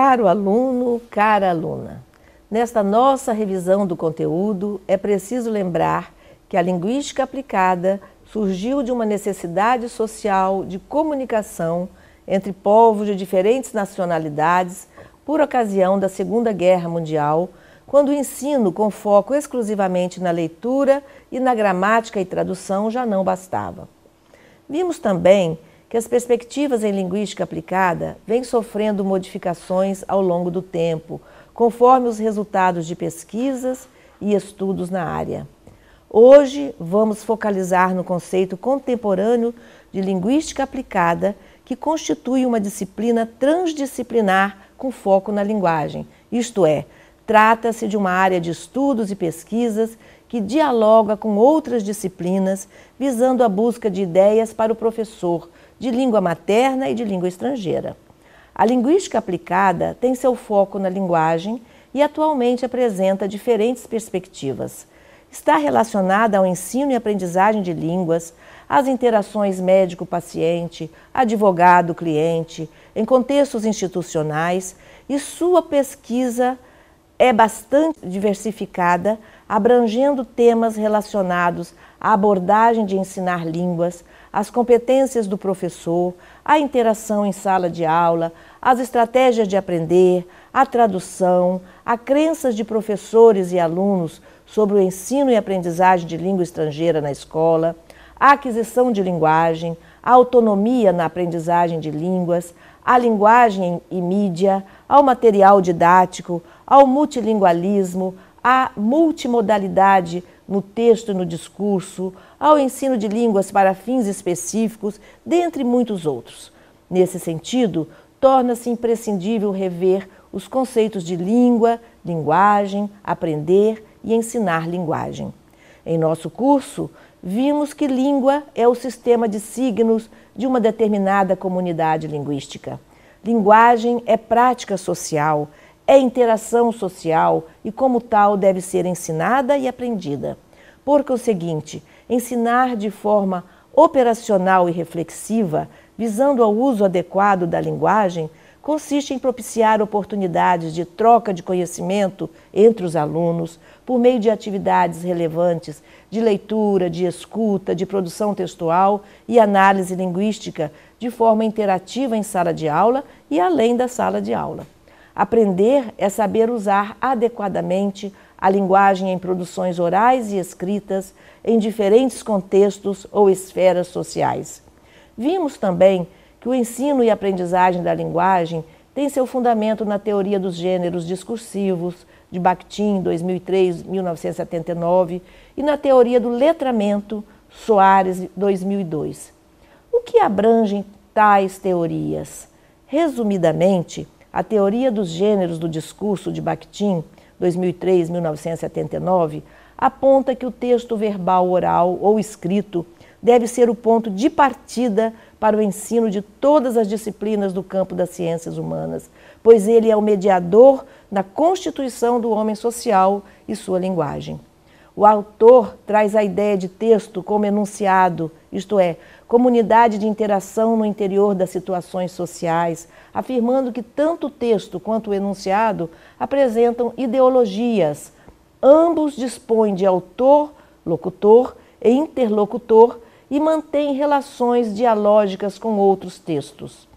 Caro aluno, cara aluna, nesta nossa revisão do conteúdo, é preciso lembrar que a linguística aplicada surgiu de uma necessidade social de comunicação entre povos de diferentes nacionalidades por ocasião da Segunda Guerra Mundial, quando o ensino com foco exclusivamente na leitura e na gramática e tradução já não bastava. Vimos também que as perspectivas em linguística aplicada vêm sofrendo modificações ao longo do tempo, conforme os resultados de pesquisas e estudos na área. Hoje vamos focalizar no conceito contemporâneo de linguística aplicada, que constitui uma disciplina transdisciplinar com foco na linguagem, isto é, trata-se de uma área de estudos e pesquisas que dialoga com outras disciplinas, visando a busca de ideias para o professor de língua materna e de língua estrangeira. A linguística aplicada tem seu foco na linguagem e atualmente apresenta diferentes perspectivas. Está relacionada ao ensino e aprendizagem de línguas, às interações médico-paciente, advogado-cliente, em contextos institucionais, e sua pesquisa é bastante diversificada, abrangendo temas relacionados à abordagem de ensinar línguas, às competências do professor, à interação em sala de aula, às estratégias de aprender, à tradução, a crenças de professores e alunos sobre o ensino e aprendizagem de língua estrangeira na escola, à aquisição de linguagem, à autonomia na aprendizagem de línguas, à linguagem e mídia, ao material didático, ao multilingualismo, à multimodalidade no texto e no discurso, ao ensino de línguas para fins específicos, dentre muitos outros. Nesse sentido, torna-se imprescindível rever os conceitos de língua, linguagem, aprender e ensinar linguagem. Em nosso curso, vimos que língua é o sistema de signos de uma determinada comunidade linguística. Linguagem é prática social, é interação social e, como tal, deve ser ensinada e aprendida. Por conseguinte, ensinar de forma operacional e reflexiva, visando ao uso adequado da linguagem, consiste em propiciar oportunidades de troca de conhecimento entre os alunos, por meio de atividades relevantes de leitura, de escuta, de produção textual e análise linguística, de forma interativa em sala de aula e além da sala de aula. Aprender é saber usar adequadamente a linguagem em produções orais e escritas em diferentes contextos ou esferas sociais. Vimos também que o ensino e aprendizagem da linguagem tem seu fundamento na teoria dos gêneros discursivos, de Bakhtin, 2003, 1979, e na teoria do letramento, Soares, 2002. O que abrangem tais teorias? Resumidamente, a teoria dos gêneros do discurso de Bakhtin, 2003, 1979, aponta que o texto verbal oral ou escrito deve ser o ponto de partida para o ensino de todas as disciplinas do campo das ciências humanas, pois ele é o mediador na constituição do homem social e sua linguagem. O autor traz a ideia de texto como enunciado, isto é, comunidade de interação no interior das situações sociais, afirmando que tanto o texto quanto o enunciado apresentam ideologias. Ambos dispõem de autor, locutor e interlocutor e mantêm relações dialógicas com outros textos.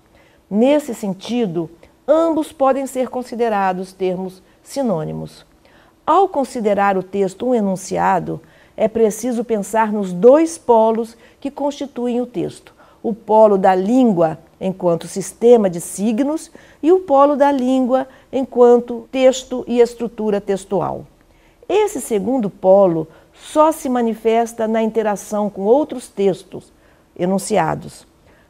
Nesse sentido, ambos podem ser considerados termos sinônimos. Ao considerar o texto um enunciado, é preciso pensar nos dois polos que constituem o texto: o polo da língua enquanto sistema de signos e o polo da língua enquanto texto e estrutura textual. Esse segundo polo só se manifesta na interação com outros textos enunciados.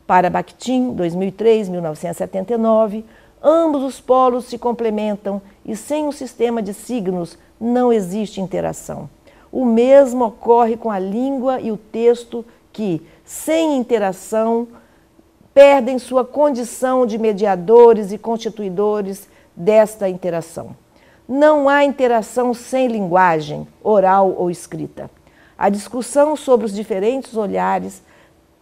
Para Bakhtin, 2003, 1979, ambos os polos se complementam e sem o sistema de signos não existe interação. O mesmo ocorre com a língua e o texto que, sem interação, perdem sua condição de mediadores e constituidores desta interação. Não há interação sem linguagem, oral ou escrita. A discussão sobre os diferentes olhares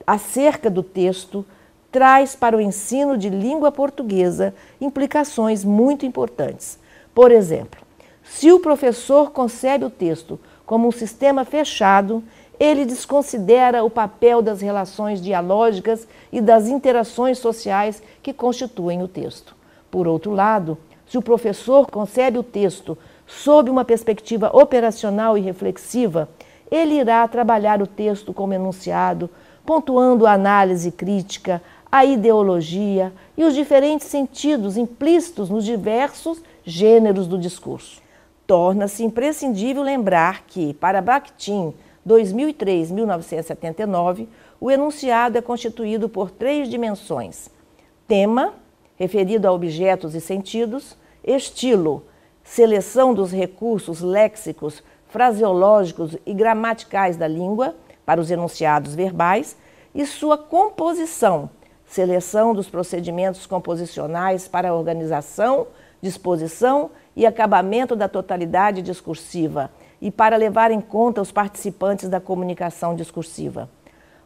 acerca do texto traz para o ensino de língua portuguesa implicações muito importantes. Por exemplo, se o professor concebe o texto como um sistema fechado, ele desconsidera o papel das relações dialógicas e das interações sociais que constituem o texto. Por outro lado, se o professor concebe o texto sob uma perspectiva operacional e reflexiva, ele irá trabalhar o texto como enunciado, pontuando a análise crítica, a ideologia e os diferentes sentidos implícitos nos diversos gêneros do discurso. Torna-se imprescindível lembrar que, para Bakhtin, 2003-1979, o enunciado é constituído por 3 dimensões: tema, referido a objetos e sentidos; estilo, seleção dos recursos léxicos, fraseológicos e gramaticais da língua para os enunciados verbais; e sua composição, seleção dos procedimentos composicionais para a organização, disposição e acabamento da totalidade discursiva e para levar em conta os participantes da comunicação discursiva.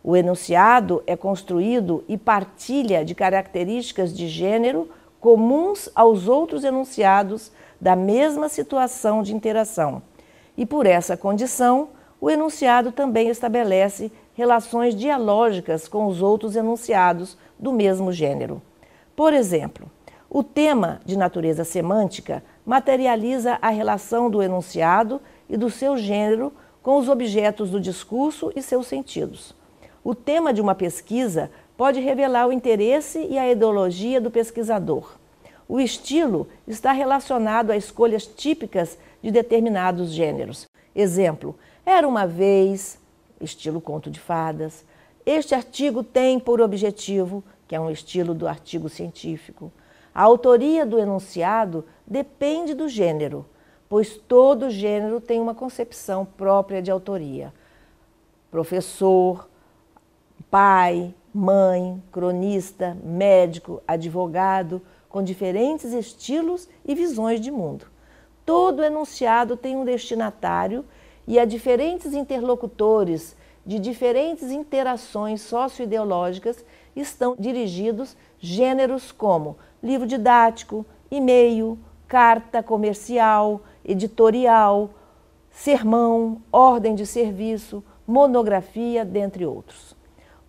O enunciado é construído e partilha de características de gênero comuns aos outros enunciados da mesma situação de interação. E por essa condição, o enunciado também estabelece relações dialógicas com os outros enunciados do mesmo gênero. Por exemplo, o tema de natureza semântica materializa a relação do enunciado e do seu gênero com os objetos do discurso e seus sentidos. O tema de uma pesquisa pode revelar o interesse e a ideologia do pesquisador. O estilo está relacionado a escolhas típicas de determinados gêneros. Exemplo, Era uma vez, estilo conto de fadas. Este artigo tem por objetivo, que é um estilo do artigo científico. A autoria do enunciado depende do gênero, pois todo gênero tem uma concepção própria de autoria. Professor, pai, mãe, cronista, médico, advogado, com diferentes estilos e visões de mundo. Todo enunciado tem um destinatário e a diferentes interlocutores de diferentes interações socioideológicas estão dirigidos gêneros como livro didático, e-mail, carta comercial, editorial, sermão, ordem de serviço, monografia, dentre outros.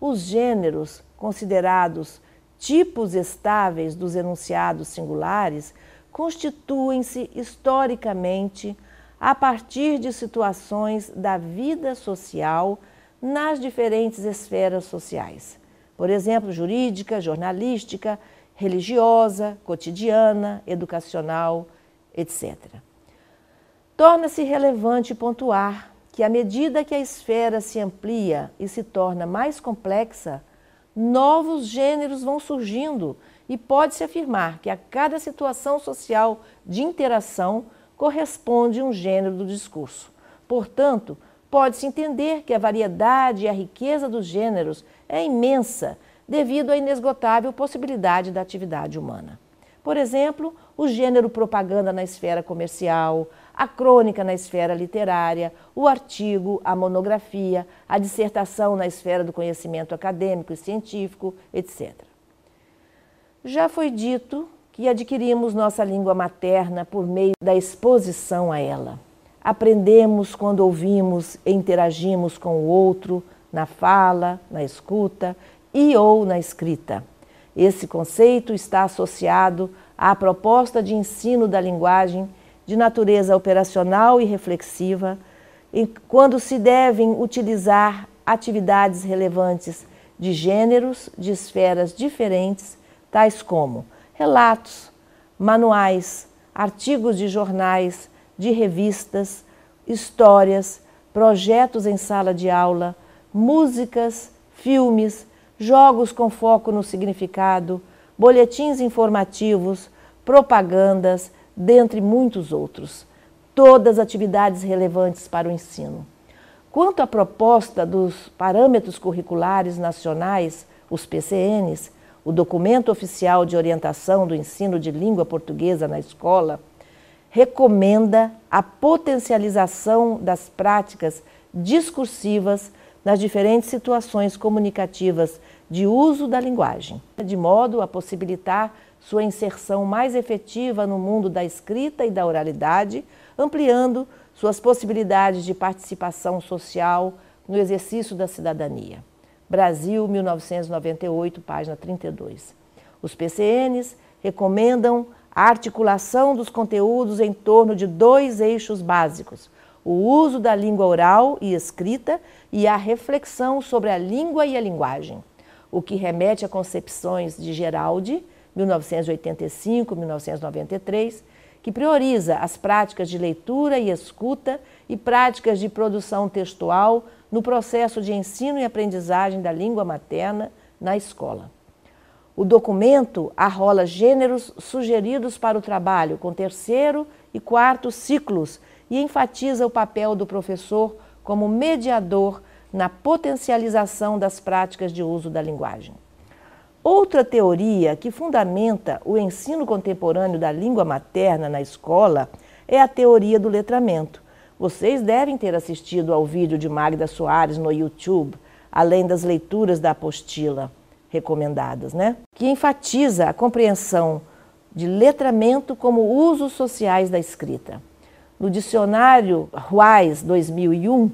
Os gêneros considerados tipos estáveis dos enunciados singulares constituem-se historicamente a partir de situações da vida social nas diferentes esferas sociais. Por exemplo, jurídica, jornalística, religiosa, cotidiana, educacional, etc. Torna-se relevante pontuar que, à medida que a esfera se amplia e se torna mais complexa, novos gêneros vão surgindo e pode-se afirmar que a cada situação social de interação corresponde um gênero do discurso. Portanto, pode-se entender que a variedade e a riqueza dos gêneros é imensa devido à inesgotável possibilidade da atividade humana. Por exemplo, o gênero propaganda na esfera comercial, a crônica na esfera literária, o artigo, a monografia, a dissertação na esfera do conhecimento acadêmico e científico, etc. Já foi dito que adquirimos nossa língua materna por meio da exposição a ela. Aprendemos quando ouvimos e interagimos com o outro, na fala, na escuta e ou na escrita. Esse conceito está associado à proposta de ensino da linguagem de natureza operacional e reflexiva, quando se devem utilizar atividades relevantes de gêneros de esferas diferentes, tais como relatos, manuais, artigos de jornais, de revistas, histórias, projetos em sala de aula, músicas, filmes, jogos com foco no significado, boletins informativos, propagandas, dentre muitos outros. Todas atividades relevantes para o ensino. Quanto à proposta dos parâmetros curriculares nacionais, os PCNs, o Documento Oficial de Orientação do Ensino de Língua Portuguesa na Escola, recomenda a potencialização das práticas discursivas nas diferentes situações comunicativas de uso da linguagem, de modo a possibilitar sua inserção mais efetiva no mundo da escrita e da oralidade, ampliando suas possibilidades de participação social no exercício da cidadania. Brasil, 1998, página 32. Os PCNs recomendam a articulação dos conteúdos em torno de 2 eixos básicos: o uso da língua oral e escrita e a reflexão sobre a língua e a linguagem, o que remete a concepções de Geraldi, 1985-1993, que prioriza as práticas de leitura e escuta e práticas de produção textual no processo de ensino e aprendizagem da língua materna na escola. O documento arrola gêneros sugeridos para o trabalho com 3º e 4º ciclos e enfatiza o papel do professor como mediador na potencialização das práticas de uso da linguagem. Outra teoria que fundamenta o ensino contemporâneo da língua materna na escola é a teoria do letramento. Vocês devem ter assistido ao vídeo de Magda Soares no YouTube, além das leituras da apostila recomendadas, que enfatiza a compreensão de letramento como usos sociais da escrita. No dicionário Ruais 2001,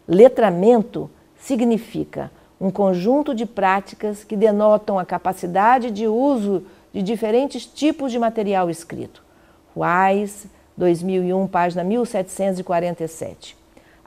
letramento significa um conjunto de práticas que denotam a capacidade de uso de diferentes tipos de material escrito. Ruais 2001, página 1747.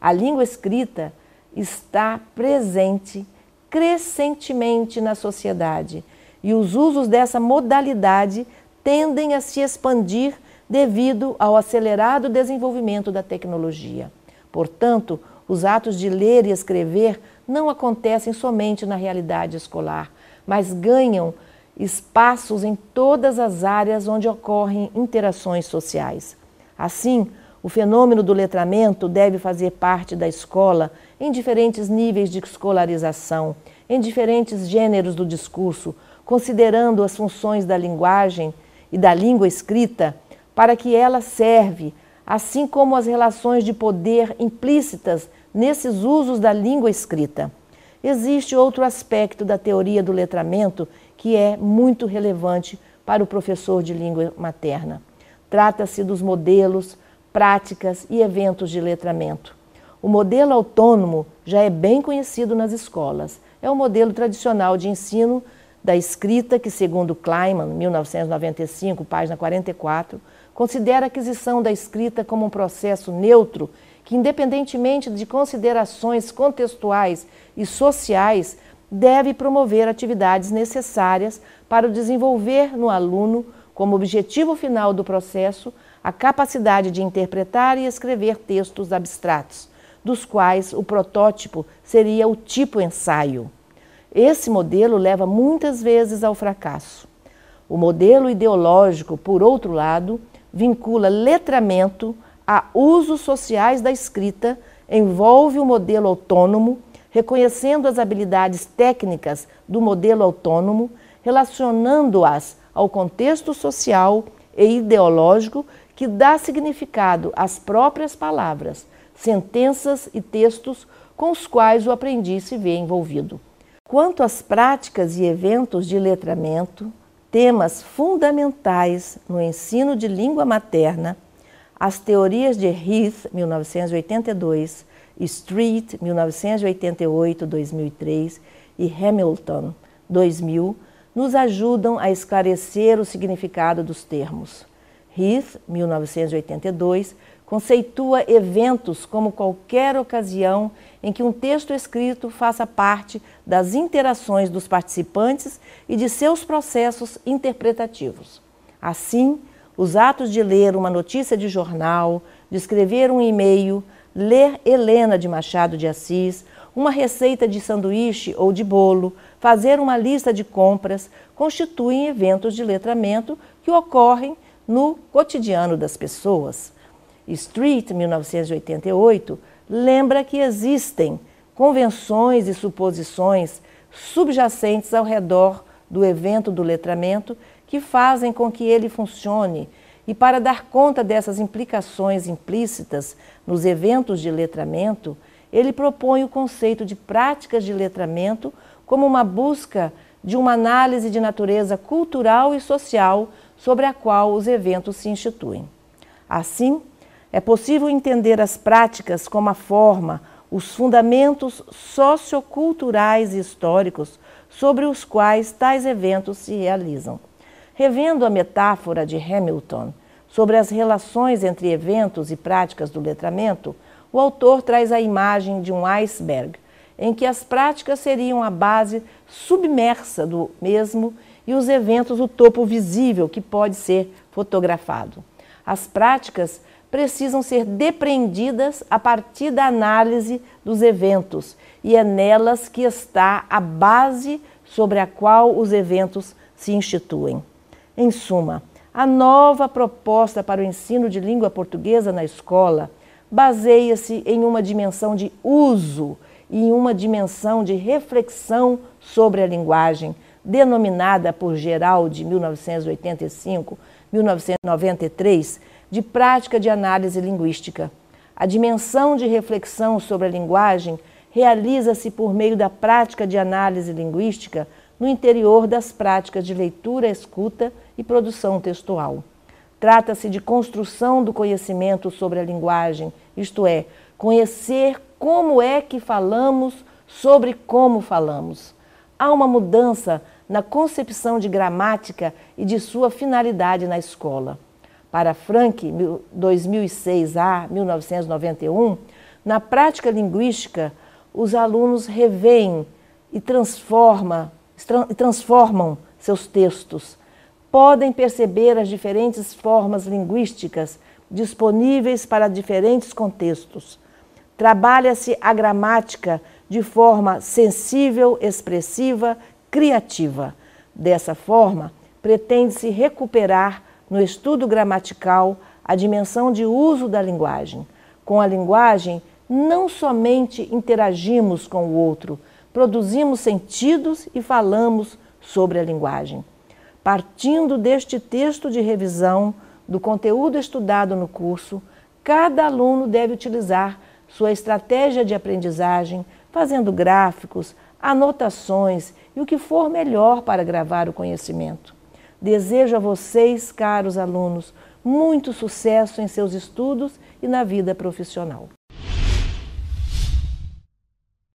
A língua escrita está presente crescentemente na sociedade e os usos dessa modalidade tendem a se expandir devido ao acelerado desenvolvimento da tecnologia. Portanto, os atos de ler e escrever não acontecem somente na realidade escolar, mas ganham espaços em todas as áreas onde ocorrem interações sociais. Assim, o fenômeno do letramento deve fazer parte da escola em diferentes níveis de escolarização, em diferentes gêneros do discurso, considerando as funções da linguagem e da língua escrita para que ela serve, assim como as relações de poder implícitas nesses usos da língua escrita. Existe outro aspecto da teoria do letramento que é muito relevante para o professor de língua materna. Trata-se dos modelos, práticas e eventos de letramento. O modelo autônomo já é bem conhecido nas escolas. É o modelo tradicional de ensino da escrita que, segundo Kleiman, 1995, página 44, considera a aquisição da escrita como um processo neutro que, independentemente de considerações contextuais e sociais, deve promover atividades necessárias para desenvolver no aluno, como objetivo final do processo, a capacidade de interpretar e escrever textos abstratos, dos quais o protótipo seria o tipo ensaio. Esse modelo leva muitas vezes ao fracasso. O modelo ideológico, por outro lado, vincula letramento a usos sociais da escrita, envolve o modelo autônomo, reconhecendo as habilidades técnicas do modelo autônomo, relacionando-as ao contexto social e ideológico que dá significado às próprias palavras, sentenças e textos com os quais o aprendiz se vê envolvido. Quanto às práticas e eventos de letramento, temas fundamentais no ensino de língua materna, as teorias de Heath, 1982, Street, 1988-2003 e Hamilton, 2000, nos ajudam a esclarecer o significado dos termos. Heath, 1982, conceitua eventos como qualquer ocasião em que um texto escrito faça parte das interações dos participantes e de seus processos interpretativos. Assim, os atos de ler uma notícia de jornal, de escrever um e-mail, ler Helena de Machado de Assis, uma receita de sanduíche ou de bolo, fazer uma lista de compras, constituem eventos de letramento que ocorrem no cotidiano das pessoas. Street, 1988, lembra que existem convenções e suposições subjacentes ao redor do evento do letramento que fazem com que ele funcione, e para dar conta dessas implicações implícitas nos eventos de letramento, ele propõe o conceito de práticas de letramento como uma busca de uma análise de natureza cultural e social sobre a qual os eventos se instituem. Assim, é possível entender as práticas como a forma, os fundamentos socioculturais e históricos sobre os quais tais eventos se realizam. Revendo a metáfora de Hamilton sobre as relações entre eventos e práticas do letramento, o autor traz a imagem de um iceberg, em que as práticas seriam a base submersa do mesmo e os eventos o topo visível que pode ser fotografado. As práticas precisam ser depreendidas a partir da análise dos eventos e é nelas que está a base sobre a qual os eventos se instituem. Em suma, a nova proposta para o ensino de língua portuguesa na escola baseia-se em uma dimensão de uso e em uma dimensão de reflexão sobre a linguagem, denominada por Geraldi, 1985-1993, de prática de análise linguística. A dimensão de reflexão sobre a linguagem realiza-se por meio da prática de análise linguística no interior das práticas de leitura, escuta e produção textual. Trata-se de construção do conhecimento sobre a linguagem, isto é, conhecer como é que falamos sobre como falamos. Há uma mudança na concepção de gramática e de sua finalidade na escola. Para Frank, 2006 a 1991, na prática linguística, os alunos reveem e transformam seus textos. Podem perceber as diferentes formas linguísticas disponíveis para diferentes contextos. Trabalha-se a gramática de forma sensível, expressiva, criativa. Dessa forma, pretende-se recuperar no estudo gramatical a dimensão de uso da linguagem. Com a linguagem, não somente interagimos com o outro, produzimos sentidos e falamos sobre a linguagem. Partindo deste texto de revisão do conteúdo estudado no curso, cada aluno deve utilizar sua estratégia de aprendizagem, fazendo gráficos, anotações e o que for melhor para gravar o conhecimento. Desejo a vocês, caros alunos, muito sucesso em seus estudos e na vida profissional.